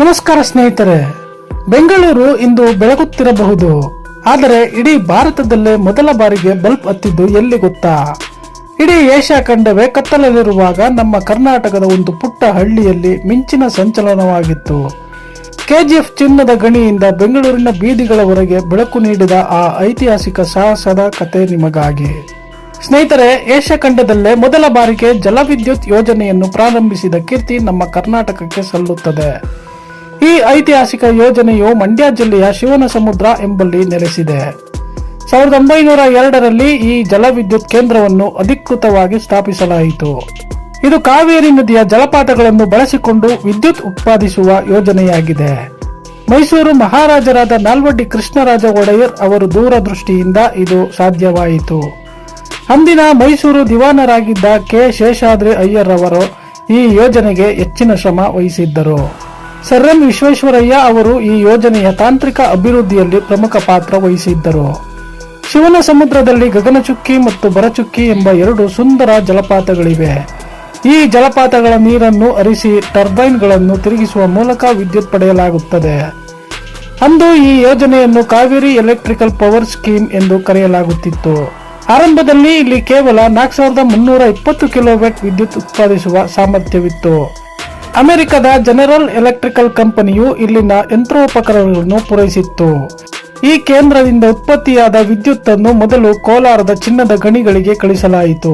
ನಮಸ್ಕಾರ ಸ್ನೇಹಿತರೆ. ಬೆಂಗಳೂರು ಇಂದು ಬೆಳಗುತ್ತಿರಬಹುದು, ಆದರೆ ಇಡೀ ಭಾರತದಲ್ಲೇ ಮೊದಲ ಬಾರಿಗೆ ಬಲ್ಬ್ ಹತ್ತಿದ್ದು ಎಲ್ಲಿ ಗೊತ್ತಾ? ಇಡೀ ಏಷ್ಯಾ ಖಂಡವೇ ಕತ್ತಲಲ್ಲಿರುವಾಗ ನಮ್ಮ ಕರ್ನಾಟಕದ ಒಂದು ಪುಟ್ಟ ಹಳ್ಳಿಯಲ್ಲಿ ಮಿಂಚಿನ ಸಂಚಲನವಾಗಿತ್ತು. ಕೆಜಿಎಫ್ ಚಿನ್ನದ ಗಣಿಯಿಂದ ಬೆಂಗಳೂರಿನ ಬೀದಿಗಳವರೆಗೆ ಬೆಳಕು ನೀಡಿದ ಆ ಐತಿಹಾಸಿಕ ಸಾಹಸದ ಕತೆ ನಿಮಗಾಗಿ. ಸ್ನೇಹಿತರೆ, ಏಷ್ಯಾ ಖಂಡದಲ್ಲೇ ಮೊದಲ ಬಾರಿಗೆ ಜಲವಿದ್ಯುತ್ ಯೋಜನೆಯನ್ನು ಪ್ರಾರಂಭಿಸಿದ ಕೀರ್ತಿ ನಮ್ಮ ಕರ್ನಾಟಕಕ್ಕೆ ಸಲ್ಲುತ್ತದೆ. ಈ ಐತಿಹಾಸಿಕ ಯೋಜನೆಯು ಮಂಡ್ಯ ಜಿಲ್ಲೆಯ ಶಿವನಸಮುದ್ರ ಎಂಬಲ್ಲಿ ನೆಲೆಸಿದೆ. 1902ರಲ್ಲಿ ಈ ಜಲವಿದ್ಯುತ್ ಕೇಂದ್ರವನ್ನು ಅಧಿಕೃತವಾಗಿ ಸ್ಥಾಪಿಸಲಾಯಿತು. ಇದು ಕಾವೇರಿ ನದಿಯ ಜಲಪಾತಗಳನ್ನು ಬಳಸಿಕೊಂಡು ವಿದ್ಯುತ್ ಉತ್ಪಾದಿಸುವ ಯೋಜನೆಯಾಗಿದೆ. ಮೈಸೂರು ಮಹಾರಾಜರಾದ ನಾಲ್ವಡಿ ಕೃಷ್ಣರಾಜ ಒಡೆಯರ್ ಅವರ ದೂರದೃಷ್ಟಿಯಿಂದ ಇದು ಸಾಧ್ಯವಾಯಿತು. ಅಂದಿನ ಮೈಸೂರು ದಿವಾನರಾಗಿದ್ದ ಕೆ ಶೇಷಾದ್ರಿ ಅಯ್ಯರ್ ಅವರು ಈ ಯೋಜನೆಗೆ ಹೆಚ್ಚಿನ ಶ್ರಮ ವಹಿಸಿದ್ದರು. ಸರ್ ಎಂ ವಿಶ್ವೇಶ್ವರಯ್ಯ ಅವರು ಈ ಯೋಜನೆಯ ತಾಂತ್ರಿಕ ಅಭಿವೃದ್ಧಿಯಲ್ಲಿ ಪ್ರಮುಖ ಪಾತ್ರ ವಹಿಸಿದ್ದರು. ಶಿವನಸಮುದ್ರದಲ್ಲಿ ಗಗನಚುಕ್ಕಿ ಮತ್ತು ಬರಚುಕ್ಕಿ ಎಂಬ ಎರಡು ಸುಂದರ ಜಲಪಾತಗಳಿವೆ. ಈ ಜಲಪಾತಗಳ ನೀರನ್ನು ಹರಿಸಿ ಟರ್ಬೈನ್ಗಳನ್ನು ತಿರುಗಿಸುವ ಮೂಲಕ ವಿದ್ಯುತ್ ಪಡೆಯಲಾಗುತ್ತದೆ. ಅಂದು ಈ ಯೋಜನೆಯನ್ನು ಕಾವೇರಿ ಎಲೆಕ್ಟ್ರಿಕಲ್ ಪವರ್ ಸ್ಕೀಮ್ ಎಂದು ಕರೆಯಲಾಗುತ್ತಿತ್ತು. ಆರಂಭದಲ್ಲಿ ಇಲ್ಲಿ ಕೇವಲ 4320 ಕಿಲೋವ್ಯಾಟ್ ವಿದ್ಯುತ್ ಉತ್ಪಾದಿಸುವ ಸಾಮರ್ಥ್ಯವಿತ್ತು. ಅಮೆರಿಕದ ಜನರಲ್ ಎಲೆಕ್ಟ್ರಿಕಲ್ ಕಂಪನಿಯು ಇಲ್ಲಿನ ಯಂತ್ರೋಪಕರಣಗಳನ್ನು ಪೂರೈಸಿತ್ತು. ಈ ಕೇಂದ್ರದಿಂದ ಉತ್ಪತ್ತಿಯಾದ ವಿದ್ಯುತ್ತನ್ನು ಮೊದಲು ಕೋಲಾರದ ಚಿನ್ನದ ಗಣಿಗಳಿಗೆ ಕಳಿಸಲಾಯಿತು.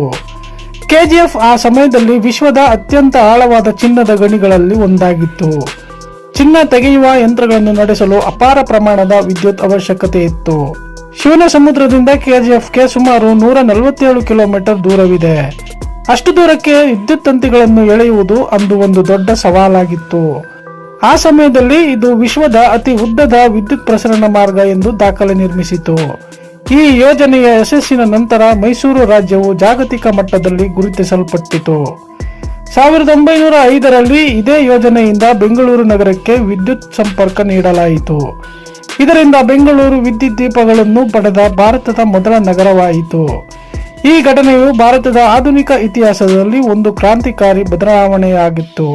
ಕೆಜಿಎಫ್ ಆ ಸಮಯದಲ್ಲಿ ವಿಶ್ವದ ಅತ್ಯಂತ ಆಳವಾದ ಚಿನ್ನದ ಗಣಿಗಳಲ್ಲಿ ಒಂದಾಗಿತ್ತು. ಚಿನ್ನ ತೆಗೆಯುವ ಯಂತ್ರಗಳನ್ನು ನಡೆಸಲು ಅಪಾರ ಪ್ರಮಾಣದ ವಿದ್ಯುತ್ ಅವಶ್ಯಕತೆ ಇತ್ತು. ಶಿವನಸಮುದ್ರದಿಂದ ಕೆಜಿಎಫ್ಗೆ ಸುಮಾರು 147 ಕಿಲೋಮೀಟರ್ ದೂರವಿದೆ. ಅಷ್ಟು ದೂರಕ್ಕೆ ವಿದ್ಯುತ್ ತಂತಿಗಳನ್ನು ಎಳೆಯುವುದು ಅಂದು ಒಂದು ದೊಡ್ಡ ಸವಾಲಾಗಿತ್ತು. ಆ ಸಮಯದಲ್ಲಿ ಇದು ವಿಶ್ವದ ಅತಿ ಉದ್ದದ ವಿದ್ಯುತ್ ಪ್ರಸರಣ ಮಾರ್ಗ ಎಂದು ದಾಖಲೆ ನಿರ್ಮಿಸಿತು. ಈ ಯೋಜನೆಯ ಯಶಸ್ಸಿನ ನಂತರ ಮೈಸೂರು ರಾಜ್ಯವು ಜಾಗತಿಕ ಮಟ್ಟದಲ್ಲಿ ಗುರುತಿಸಲ್ಪಟ್ಟಿತು. 1905ರಲ್ಲಿ ಇದೇ ಯೋಜನೆಯಿಂದ ಬೆಂಗಳೂರು ನಗರಕ್ಕೆ ವಿದ್ಯುತ್ ಸಂಪರ್ಕ ನೀಡಲಾಯಿತು. ಇದರಿಂದ ಬೆಂಗಳೂರು ವಿದ್ಯುತ್ ದೀಪಗಳನ್ನು ಪಡೆದ ಭಾರತದ ಮೊದಲ ನಗರವಾಯಿತು. ಈ ಘಟನೆಯು ಭಾರತದ ಆಧುನಿಕ ಇತಿಹಾಸದಲ್ಲಿ ಒಂದು ಕ್ರಾಂತಿಕಾರಿ ಬದಲಾವಣೆಯಾಗಿತ್ತು.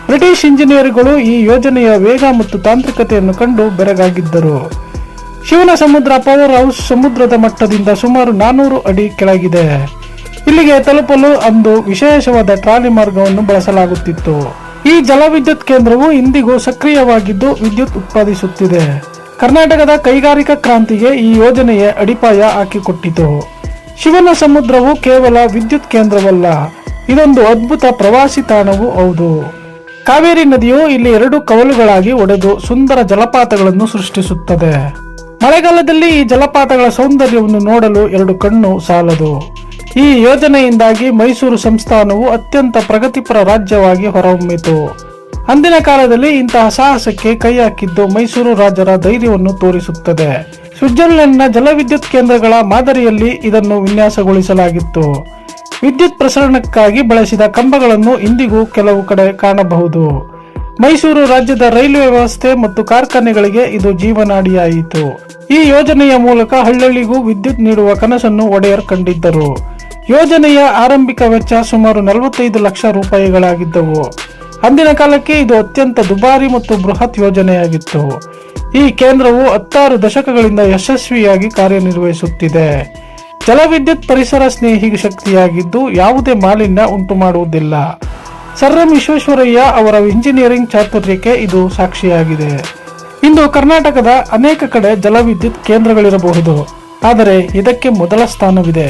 ಬ್ರಿಟಿಷ್ ಇಂಜಿನಿಯರ್ಗಳು ಈ ಯೋಜನೆಯ ವೇಗ ಮತ್ತು ತಾಂತ್ರಿಕತೆಯನ್ನು ಕಂಡು ಬೆರಗಾಗಿದ್ದರು. ಶಿವನಸಮುದ್ರ ಪವರ್ ಹೌಸ್ ಸಮುದ್ರದ ಮಟ್ಟದಿಂದ ಸುಮಾರು 400 ಅಡಿ ಕೆಳಗಿದೆ. ಇಲ್ಲಿಗೆ ತಲುಪಲು ಅಂದು ವಿಶೇಷವಾದ ಟ್ರಾಲಿ ಮಾರ್ಗವನ್ನು ಬಳಸಲಾಗುತ್ತಿತ್ತು. ಈ ಜಲವಿದ್ಯುತ್ ಕೇಂದ್ರವು ಇಂದಿಗೂ ಸಕ್ರಿಯವಾಗಿದ್ದು ವಿದ್ಯುತ್ ಉತ್ಪಾದಿಸುತ್ತಿದೆ. ಕರ್ನಾಟಕದ ಕೈಗಾರಿಕಾ ಕ್ರಾಂತಿಗೆ ಈ ಯೋಜನೆಯ ಅಡಿಪಾಯ ಹಾಕಿಕೊಟ್ಟಿತು. ಶಿವನಸಮುದ್ರವು ಕೇವಲ ವಿದ್ಯುತ್ ಕೇಂದ್ರವಲ್ಲ, ಇದೊಂದು ಅದ್ಭುತ ಪ್ರವಾಸಿ ತಾಣವೂ ಹೌದು. ಕಾವೇರಿ ನದಿಯು ಇಲ್ಲಿ 2 ಕವಲುಗಳಾಗಿ ಒಡೆದು ಸುಂದರ ಜಲಪಾತಗಳನ್ನು ಸೃಷ್ಟಿಸುತ್ತದೆ. ಮಳೆಗಾಲದಲ್ಲಿ ಈ ಜಲಪಾತಗಳ ಸೌಂದರ್ಯವನ್ನು ನೋಡಲು 2 ಕಣ್ಣು ಸಾಲದು. ಈ ಯೋಜನೆಯಿಂದಾಗಿ ಮೈಸೂರು ಸಂಸ್ಥಾನವು ಅತ್ಯಂತ ಪ್ರಗತಿಪರ ರಾಜ್ಯವಾಗಿ ಹೊರಹೊಮ್ಮಿತು. ಅಂದಿನ ಕಾಲದಲ್ಲಿ ಇಂತಹ ಸಾಹಸಕ್ಕೆ ಕೈ ಹಾಕಿದ್ದು ಮೈಸೂರು ರಾಜರ ಧೈರ್ಯವನ್ನು ತೋರಿಸುತ್ತದೆ. ಸ್ವಿಟ್ಜರ್ಲೆಂಡ್ನ ಜಲವಿದ್ಯುತ್ ಕೇಂದ್ರಗಳ ಮಾದರಿಯಲ್ಲಿ ಇದನ್ನು ವಿನ್ಯಾಸಗೊಳಿಸಲಾಗಿತ್ತು. ವಿದ್ಯುತ್ ಪ್ರಸರಣಕ್ಕಾಗಿ ಬಳಸಿದ ಕಂಬಗಳನ್ನು ಇಂದಿಗೂ ಕೆಲವು ಕಡೆ ಕಾಣಬಹುದು. ಮೈಸೂರು ರಾಜ್ಯದ ರೈಲ್ವೆ ವ್ಯವಸ್ಥೆ ಮತ್ತು ಕಾರ್ಖಾನೆಗಳಿಗೆ ಇದು ಜೀವನಾಡಿಯಾಯಿತು. ಈ ಯೋಜನೆಯ ಮೂಲಕ ಹಳ್ಳಿಗೂ ವಿದ್ಯುತ್ ನೀಡುವ ಕನಸನ್ನು ಒಡೆಯರ್ ಕಂಡಿದ್ದರು. ಯೋಜನೆಯ ಆರಂಭಿಕ ವೆಚ್ಚ ಸುಮಾರು 45 ಲಕ್ಷ ರೂಪಾಯಿಗಳಾಗಿದ್ದವು. ಅಂದಿನ ಕಾಲಕ್ಕೆ ಇದು ಅತ್ಯಂತ ದುಬಾರಿ ಮತ್ತು ಬೃಹತ್ ಯೋಜನೆಯಾಗಿತ್ತು. ಈ ಕೇಂದ್ರವು 16 ದಶಕಗಳಿಂದ ಯಶಸ್ವಿಯಾಗಿ ಕಾರ್ಯನಿರ್ವಹಿಸುತ್ತಿದೆ. ಜಲವಿದ್ಯುತ್ ಪರಿಸರ ಸ್ನೇಹಿ ಶಕ್ತಿಯಾಗಿದ್ದು ಯಾವುದೇ ಮಾಲಿನ್ಯ ಉಂಟು ಮಾಡುವುದಿಲ್ಲ. ಸರ್ ಎಂ ವಿಶ್ವೇಶ್ವರಯ್ಯ ಅವರ ಇಂಜಿನಿಯರಿಂಗ್ ಚಾತುರ್ಯಕ್ಕೆ ಇದು ಸಾಕ್ಷಿಯಾಗಿದೆ. ಇಂದು ಕರ್ನಾಟಕದ ಅನೇಕ ಕಡೆ ಜಲವಿದ್ಯುತ್ ಕೇಂದ್ರಗಳಿರಬಹುದು, ಆದರೆ ಇದಕ್ಕೆ ಮೊದಲ ಸ್ಥಾನವಿದೆ.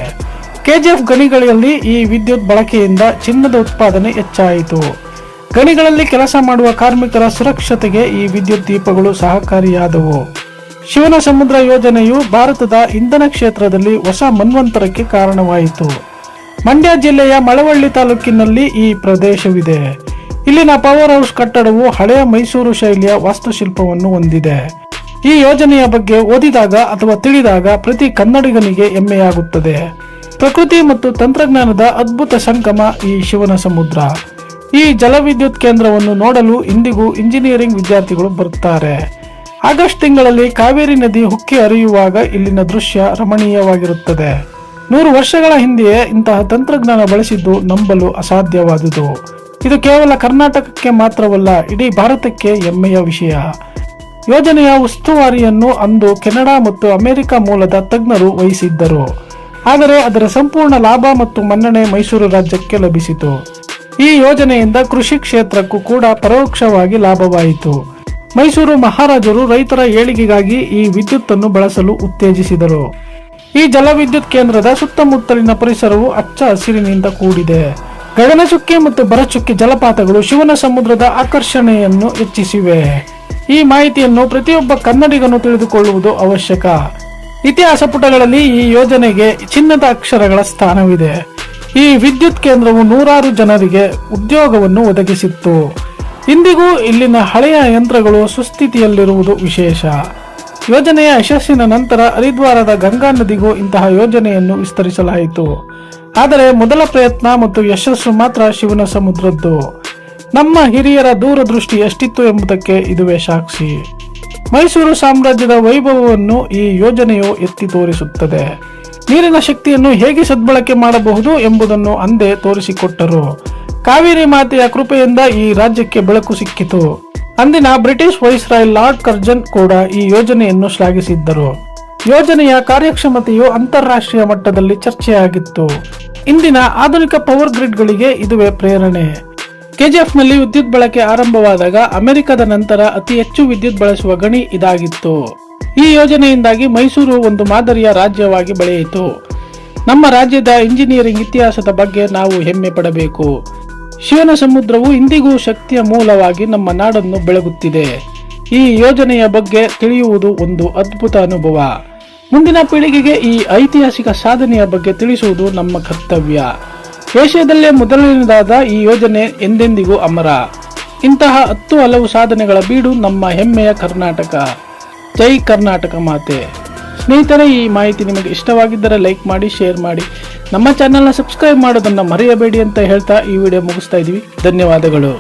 ಕೆಜಿಎಫ್ ಗಣಿಗಳಲ್ಲಿ ಈ ವಿದ್ಯುತ್ ಬಳಕೆಯಿಂದ ಚಿನ್ನದ ಉತ್ಪಾದನೆ ಹೆಚ್ಚಾಯಿತು. ಗಣಿಗಳಲ್ಲಿ ಕೆಲಸ ಮಾಡುವ ಕಾರ್ಮಿಕರ ಸುರಕ್ಷತೆಗೆ ಈ ವಿದ್ಯುತ್ ದೀಪಗಳು ಸಹಕಾರಿಯಾದವು. ಶಿವನಸಮುದ್ರ ಯೋಜನೆಯು ಭಾರತದ ಇಂಧನ ಕ್ಷೇತ್ರದಲ್ಲಿ ಹೊಸ ಮನ್ವಂತರಕ್ಕೆ ಕಾರಣವಾಯಿತು. ಮಂಡ್ಯ ಜಿಲ್ಲೆಯ ಮಳವಳ್ಳಿ ತಾಲೂಕಿನಲ್ಲಿ ಈ ಪ್ರದೇಶವಿದೆ. ಇಲ್ಲಿನ ಪವರ್ ಹೌಸ್ ಕಟ್ಟಡವು ಹಳೆಯ ಮೈಸೂರು ಶೈಲಿಯ ವಾಸ್ತುಶಿಲ್ಪವನ್ನು ಹೊಂದಿದೆ. ಈ ಯೋಜನೆಯ ಬಗ್ಗೆ ಓದಿದಾಗ ಅಥವಾ ತಿಳಿದಾಗ ಪ್ರತಿ ಕನ್ನಡಿಗನಿಗೆ ಹೆಮ್ಮೆಯಾಗುತ್ತದೆ. ಪ್ರಕೃತಿ ಮತ್ತು ತಂತ್ರಜ್ಞಾನದ ಅದ್ಭುತ ಸಂಗಮ ಈ ಶಿವನಸಮುದ್ರ. ಈ ಜಲವಿದ್ಯುತ್ ಕೇಂದ್ರವನ್ನು ನೋಡಲು ಇಂದಿಗೂ ಇಂಜಿನಿಯರಿಂಗ್ ವಿದ್ಯಾರ್ಥಿಗಳು ಬರುತ್ತಾರೆ. ಆಗಸ್ಟ್ ತಿಂಗಳಲ್ಲಿ ಕಾವೇರಿ ನದಿ ಉಕ್ಕಿ ಹರಿಯುವಾಗ ಇಲ್ಲಿನ ದೃಶ್ಯ ರಮಣೀಯವಾಗಿರುತ್ತದೆ. 100 ವರ್ಷಗಳ ಹಿಂದೆಯೇ ಇಂತಹ ತಂತ್ರಜ್ಞಾನ ಬಳಸಿದ್ದು ನಂಬಲು ಅಸಾಧ್ಯವಾದುದು. ಇದು ಕೇವಲ ಕರ್ನಾಟಕಕ್ಕೆ ಮಾತ್ರವಲ್ಲ, ಇಡೀ ಭಾರತಕ್ಕೆ ಹೆಮ್ಮೆಯ ವಿಷಯ. ಯೋಜನೆಯ ಉಸ್ತುವಾರಿಯನ್ನು ಅಂದು ಕೆನಡಾ ಮತ್ತು ಅಮೆರಿಕ ಮೂಲದ ತಜ್ಞರು ವಹಿಸಿದ್ದರು. ಆದರೆ ಅದರ ಸಂಪೂರ್ಣ ಲಾಭ ಮತ್ತು ಮನ್ನಣೆ ಮೈಸೂರು ರಾಜ್ಯಕ್ಕೆ ಲಭಿಸಿತು. ಈ ಯೋಜನೆಯಿಂದ ಕೃಷಿ ಕ್ಷೇತ್ರಕ್ಕೂ ಕೂಡ ಪರೋಕ್ಷವಾಗಿ ಲಾಭವಾಯಿತು. ಮೈಸೂರು ಮಹಾರಾಜರು ರೈತರ ಏಳಿಗೆಗಾಗಿ ಈ ವಿದ್ಯುತ್ತನ್ನು ಬಳಸಲು ಉತ್ತೇಜಿಸಿದರು. ಈ ಜಲವಿದ್ಯುತ್ ಕೇಂದ್ರದ ಸುತ್ತಮುತ್ತಲಿನ ಪರಿಸರವು ಹಚ್ಚ ಹಸಿರಿನಿಂದ ಕೂಡಿದೆ. ಗಗನಚುಕ್ಕಿ ಮತ್ತು ಭರಚುಕ್ಕಿ ಜಲಪಾತಗಳು ಶಿವನ ಸಮುದ್ರದ ಆಕರ್ಷಣೆಯನ್ನು ಹೆಚ್ಚಿಸಿವೆ. ಈ ಮಾಹಿತಿಯನ್ನು ಪ್ರತಿಯೊಬ್ಬ ಕನ್ನಡಿಗನು ತಿಳಿದುಕೊಳ್ಳುವುದು ಅವಶ್ಯಕ. ಇತಿಹಾಸ ಪುಟಗಳಲ್ಲಿ ಈ ಯೋಜನೆಗೆ ಚಿನ್ನದ ಅಕ್ಷರಗಳ ಸ್ಥಾನವಿದೆ. ಈ ವಿದ್ಯುತ್ ಕೇಂದ್ರವು ನೂರಾರು ಜನರಿಗೆ ಉದ್ಯೋಗವನ್ನು ಒದಗಿಸಿತ್ತು. ಇಂದಿಗೂ ಇಲ್ಲಿನ ಹಳೆಯ ಯಂತ್ರಗಳು ಸುಸ್ಥಿತಿಯಲ್ಲಿರುವುದು ವಿಶೇಷ. ಯೋಜನೆಯ ಯಶಸ್ಸಿನ ನಂತರ ಹರಿದ್ವಾರದ ಗಂಗಾ ನದಿಗೂ ಇಂತಹ ಯೋಜನೆಯನ್ನು ವಿಸ್ತರಿಸಲಾಯಿತು. ಆದರೆ ಮೊದಲ ಪ್ರಯತ್ನ ಮತ್ತು ಯಶಸ್ಸು ಮಾತ್ರ ಶಿವನ ಸಮುದ್ರದ್ದು. ನಮ್ಮ ಹಿರಿಯರ ದೂರದೃಷ್ಟಿ ಎಷ್ಟಿತ್ತು ಎಂಬುದಕ್ಕೆ ಇದುವೇ ಸಾಕ್ಷಿ. ಮೈಸೂರು ಸಾಮ್ರಾಜ್ಯದ ವೈಭವವನ್ನು ಈ ಯೋಜನೆಯು ಎತ್ತಿ ತೋರಿಸುತ್ತದೆ. ನೀರಿನ ಶಕ್ತಿಯನ್ನು ಹೇಗೆ ಸದ್ಬಳಕೆ ಮಾಡಬಹುದು ಎಂಬುದನ್ನು ಅಂದೇ ತೋರಿಸಿಕೊಟ್ಟರು. ಕಾವೇರಿ ಮಾತೆಯ ಕೃಪೆಯಿಂದ ಈ ರಾಜ್ಯಕ್ಕೆ ಬೆಳಕು ಸಿಕ್ಕಿತು. ಅಂದಿನ ಬ್ರಿಟಿಷ್ ವೈಸ್ರಾಯ್ ಲಾರ್ಡ್ ಕರ್ಜನ್ ಕೂಡ ಈ ಯೋಜನೆಯನ್ನು ಶ್ಲಾಘಿಸಿದ್ದರು. ಯೋಜನೆಯ ಕಾರ್ಯಕ್ಷಮತೆಯು ಅಂತಾರಾಷ್ಟ್ರೀಯ ಮಟ್ಟದಲ್ಲಿ ಚರ್ಚೆಯಾಗಿತ್ತು. ಇಂದಿನ ಆಧುನಿಕ ಪವರ್ ಗ್ರಿಡ್ಗಳಿಗೆ ಇದುವೇ ಪ್ರೇರಣೆ. ಕೆಜಿಎಫ್ನಲ್ಲಿ ವಿದ್ಯುತ್ ಬಳಕೆ ಆರಂಭವಾದಾಗ ಅಮೆರಿಕದ ನಂತರ ಅತಿ ಹೆಚ್ಚು ವಿದ್ಯುತ್ ಬಳಸುವ ಗಣಿ ಇದಾಗಿತ್ತು. ಈ ಯೋಜನೆಯಿಂದಾಗಿ ಮೈಸೂರು ಒಂದು ಮಾದರಿಯ ರಾಜ್ಯವಾಗಿ ಬೆಳೆಯಿತು. ನಮ್ಮ ರಾಜ್ಯದ ಇಂಜಿನಿಯರಿಂಗ್ ಇತಿಹಾಸದ ಬಗ್ಗೆ ನಾವು ಹೆಮ್ಮೆ ಪಡಬೇಕು. ಶಿವನ ಸಮುದ್ರವು ಇಂದಿಗೂ ಶಕ್ತಿಯ ಮೂಲವಾಗಿ ನಮ್ಮ ನಾಡನ್ನು ಬೆಳಗುತ್ತಿದೆ. ಈ ಯೋಜನೆಯ ಬಗ್ಗೆ ತಿಳಿಯುವುದು ಒಂದು ಅದ್ಭುತ ಅನುಭವ. ಮುಂದಿನ ಪೀಳಿಗೆಗೆ ಈ ಐತಿಹಾಸಿಕ ಸಾಧನೆಯ ಬಗ್ಗೆ ತಿಳಿಸುವುದು ನಮ್ಮ ಕರ್ತವ್ಯ. ಏಷ್ಯಾದಲ್ಲೇ ಮೊದಲನೇದಾದ ಈ ಯೋಜನೆ ಎಂದೆಂದಿಗೂ ಅಮರ. ಇಂತಹ 10 ಹಲವು ಸಾಧನೆಗಳ ಬೀಡು ನಮ್ಮ ಹೆಮ್ಮೆಯ ಕರ್ನಾಟಕ. ಜೈ ಕರ್ನಾಟಕ ಮಾತೆ. ಸ್ನೇಹಿತರೆ, ಈ ಮಾಹಿತಿ ನಿಮಗೆ ಇಷ್ಟವಾಗಿದ್ದರೆ ಲೈಕ್ ಮಾಡಿ, ಶೇರ್ ಮಾಡಿ, ನಮ್ಮ ಚಾನೆಲ್ನ ಸಬ್ಸ್ಕ್ರೈಬ್ ಮಾಡೋದನ್ನು ಮರೆಯಬೇಡಿ ಅಂತ ಹೇಳ್ತಾ ಈ ವಿಡಿಯೋ ಮುಗಿಸ್ತಾ ಇದ್ದೀವಿ. ಧನ್ಯವಾದಗಳು.